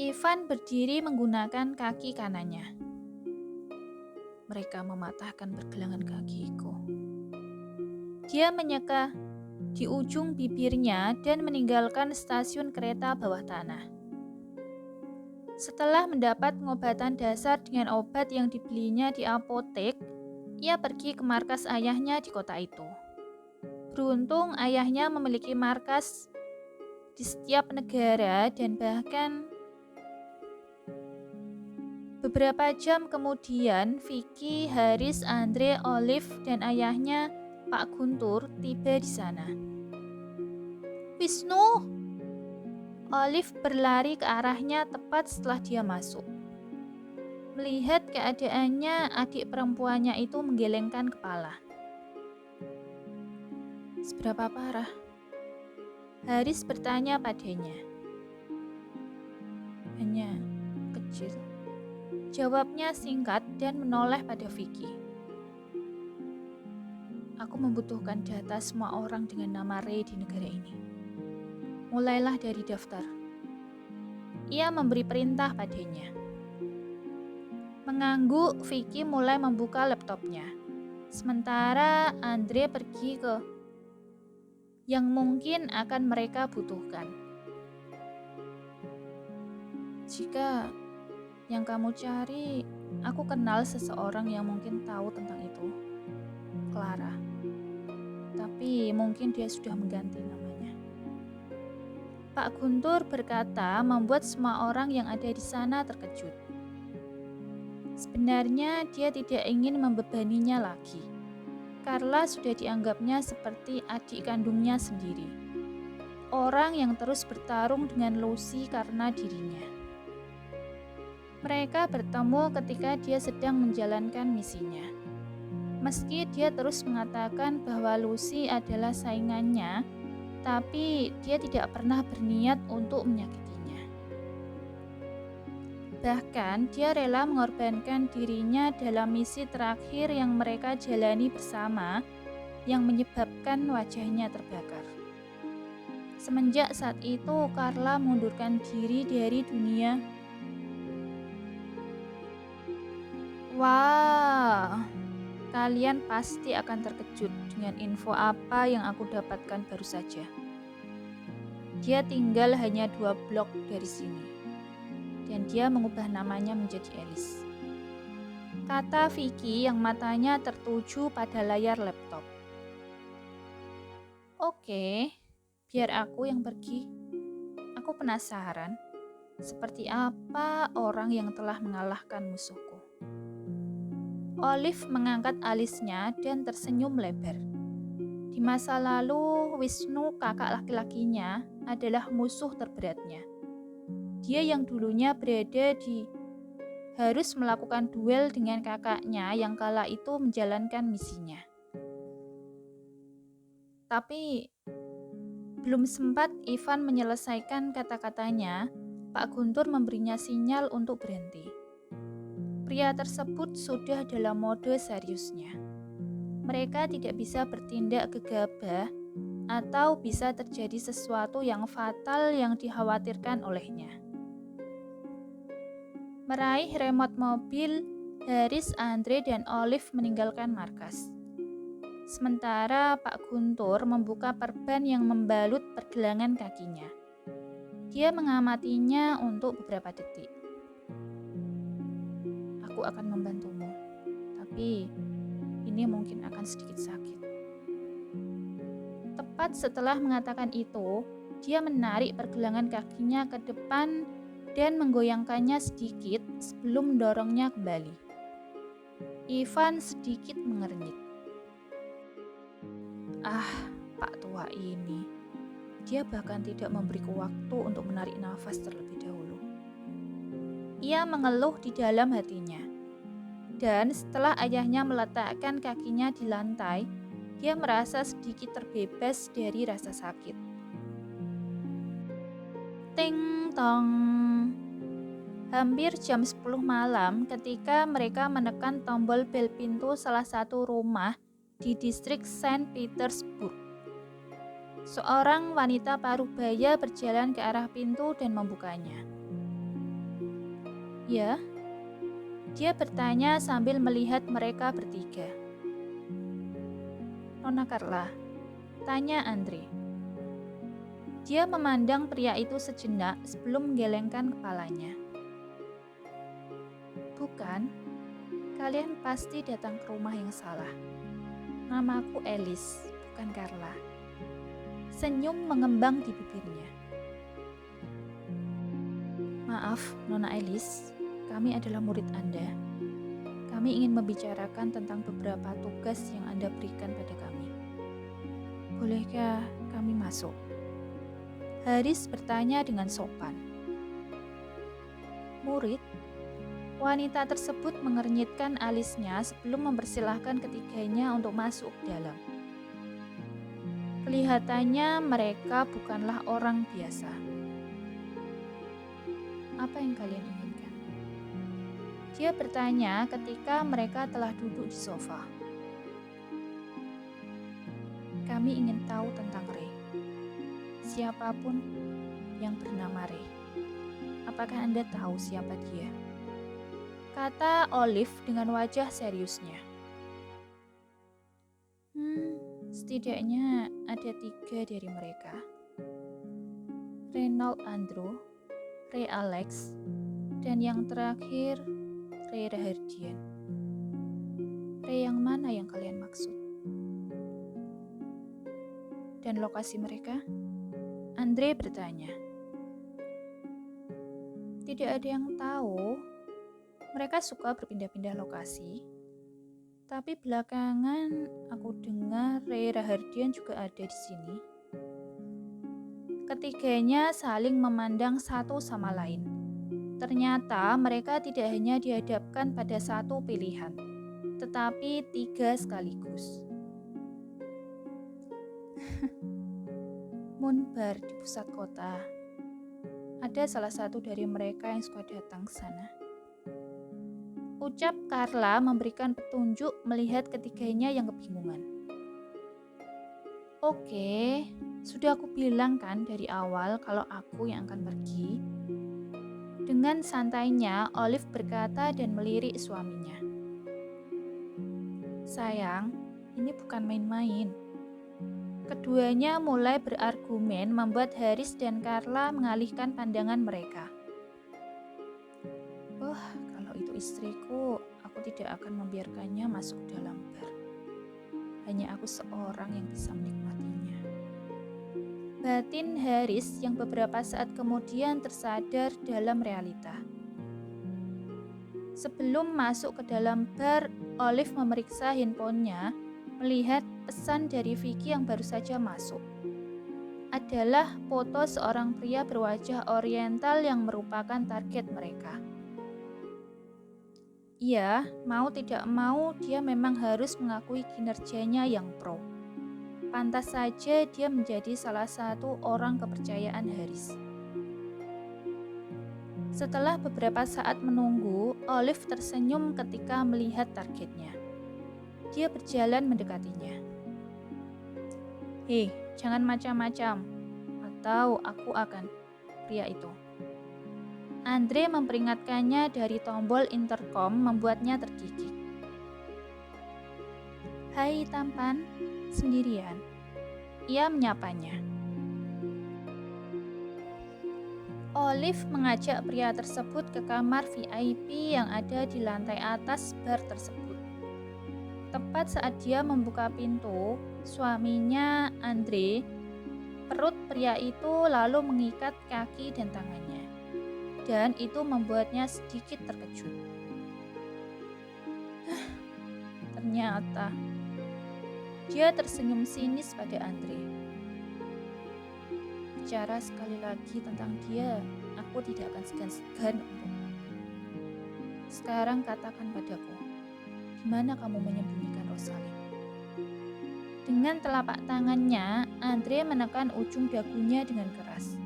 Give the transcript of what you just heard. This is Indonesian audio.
Ivan berdiri menggunakan kaki kanannya. Mereka mematahkan pergelangan kakiku. Dia menyeka di ujung bibirnya dan meninggalkan stasiun kereta bawah tanah. Setelah mendapat pengobatan dasar dengan obat yang dibelinya di apotek, ia pergi ke markas ayahnya di kota itu. Beruntung ayahnya memiliki markas di setiap negara dan bahkan beberapa jam kemudian Vicky, Haris, Andre, Olive, dan ayahnya Pak Guntur tiba di sana. Wisnu! Olive berlari ke arahnya tepat setelah dia masuk. Melihat keadaannya, adik perempuannya itu menggelengkan kepala. Seberapa parah? Haris bertanya padanya. Hanya kecil. Jawabnya singkat dan menoleh pada Vicky. Aku membutuhkan data semua orang dengan nama Ray di negara ini. Mulailah dari daftar. Ia memberi perintah padanya. Mengangguk, Vicky mulai membuka laptopnya. Sementara Andre pergi ke yang mungkin akan mereka butuhkan. Jika yang kamu cari, aku kenal seseorang yang mungkin tahu tentang itu. Clara. Tapi mungkin dia sudah mengganti namanya. Pak Guntur berkata membuat semua orang yang ada di sana terkejut. Sebenarnya dia tidak ingin membebaninya lagi. Carla sudah dianggapnya seperti adik kandungnya sendiri. Orang yang terus bertarung dengan Lucy karena dirinya. Mereka bertemu ketika dia sedang menjalankan misinya. Meski dia terus mengatakan bahwa Lucy adalah saingannya, tapi dia tidak pernah berniat untuk menyakitinya. Bahkan dia rela mengorbankan dirinya dalam misi terakhir yang mereka jalani bersama, yang menyebabkan wajahnya terbakar. Semenjak saat itu, Carla mengundurkan diri dari dunia. Wah, kalian pasti akan terkejut dengan info apa yang aku dapatkan baru saja. Dia tinggal hanya 2 blok dari sini, dan dia mengubah namanya menjadi Alice. Kata Vicky yang matanya tertuju pada layar laptop. Oke, biar aku yang pergi. Aku penasaran, seperti apa orang yang telah mengalahkan musuhku. Olive mengangkat alisnya dan tersenyum lebar. Di masa lalu, Wisnu, kakak laki-lakinya, adalah musuh terberatnya. Dia yang dulunya harus melakukan duel dengan kakaknya yang kala itu menjalankan misinya. Tapi belum sempat Ivan menyelesaikan kata-katanya, Pak Guntur memberinya sinyal untuk berhenti. Pria tersebut sudah dalam mode seriusnya. Mereka tidak bisa bertindak gegabah atau bisa terjadi sesuatu yang fatal yang dikhawatirkan olehnya. Meraih remote mobil, Haris, Andre, dan Olive meninggalkan markas. Sementara Pak Guntur membuka perban yang membalut pergelangan kakinya. Dia mengamatinya untuk beberapa detik. Aku akan membantumu, tapi ini mungkin akan sedikit sakit. Tepat setelah mengatakan itu, dia menarik pergelangan kakinya ke depan dan menggoyangkannya sedikit sebelum mendorongnya kembali. Ivan sedikit mengernyit. Pak tua ini. Dia bahkan tidak memberiku waktu untuk menarik nafas terlebih dahulu. Ia mengeluh di dalam hatinya. Dan setelah ayahnya meletakkan kakinya di lantai, dia merasa sedikit terbebas dari rasa sakit. Ting tong. Hampir jam 10 malam ketika mereka menekan tombol bel pintu salah satu rumah di distrik Saint Petersburg. Seorang wanita parubaya berjalan ke arah pintu dan membukanya. Ya, dia bertanya sambil melihat mereka bertiga. Nona Carla, tanya Andre. Dia memandang pria itu sejenak sebelum menggelengkan kepalanya. Bukan, kalian pasti datang ke rumah yang salah. Namaku Alice, bukan Carla. Senyum mengembang di bibirnya. Maaf, Nona Alice, kami adalah murid Anda. Kami ingin membicarakan tentang beberapa tugas yang Anda berikan pada kami. Bolehkah kami masuk? Haris bertanya dengan sopan. Murid? Wanita tersebut mengernyitkan alisnya sebelum mempersilahkan ketiganya untuk masuk ke dalam. Kelihatannya mereka bukanlah orang biasa. Apa yang kalian inginkan? Dia bertanya ketika mereka telah duduk di sofa. Kami ingin tahu tentang Ray. Siapapun yang bernama Ray. Apakah Anda tahu siapa dia? Kata Olive dengan wajah seriusnya. Setidaknya ada 3 dari mereka. Reynold Andrew, Ray Alex, dan yang terakhir Ray Rahardian. Ray yang mana yang kalian maksud? Dan lokasi mereka? Andre bertanya. Tidak ada yang tahu. Mereka suka berpindah-pindah lokasi. Tapi belakangan aku dengar Ray Rahardian juga ada di sini. Ketiganya saling memandang satu sama lain. Ternyata mereka tidak hanya dihadapkan pada satu pilihan, tetapi 3 sekaligus. Moon Bar di pusat kota. Ada salah satu dari mereka yang suka datang ke sana. Ucap Carla memberikan petunjuk melihat ketiganya yang kebingungan. Oke, sudah aku bilang kan dari awal kalau aku yang akan pergi. Dengan santainya, Olive berkata dan melirik suaminya. Sayang, ini bukan main-main. Keduanya mulai berargumen membuat Haris dan Carla mengalihkan pandangan mereka. Kalau itu istriku, aku tidak akan membiarkannya masuk dalam bar. Hanya aku seorang yang bisa menikmatinya. Batin Haris yang beberapa saat kemudian tersadar dalam realita. Sebelum masuk ke dalam bar, Olive memeriksa handphonenya, melihat pesan dari Vicky yang baru saja masuk. Adalah foto seorang pria berwajah oriental yang merupakan target mereka. Iya, mau tidak mau dia memang harus mengakui kinerjanya yang pro. Pantas saja dia menjadi salah satu orang kepercayaan Haris. Setelah beberapa saat menunggu, Olive tersenyum ketika melihat targetnya. Dia berjalan mendekatinya. Hei, jangan macam-macam, atau aku akan, pria itu. Andre memperingatkannya dari tombol intercom membuatnya tergigit. Hai tampan, sendirian. Ia menyapanya. Olive mengajak pria tersebut ke kamar VIP yang ada di lantai atas bar tersebut. Tepat saat dia membuka pintu, suaminya, Andre, perut pria itu lalu mengikat kaki dan tangannya. Dan itu membuatnya sedikit terkejut. Ternyata, dia tersenyum sinis pada Andre. Bicara sekali lagi tentang dia, aku tidak akan segan-segan untuk. Sekarang katakan padaku, di mana kamu menyembunyikan Rosalind? Dengan telapak tangannya, Andre menekan ujung dagunya dengan keras.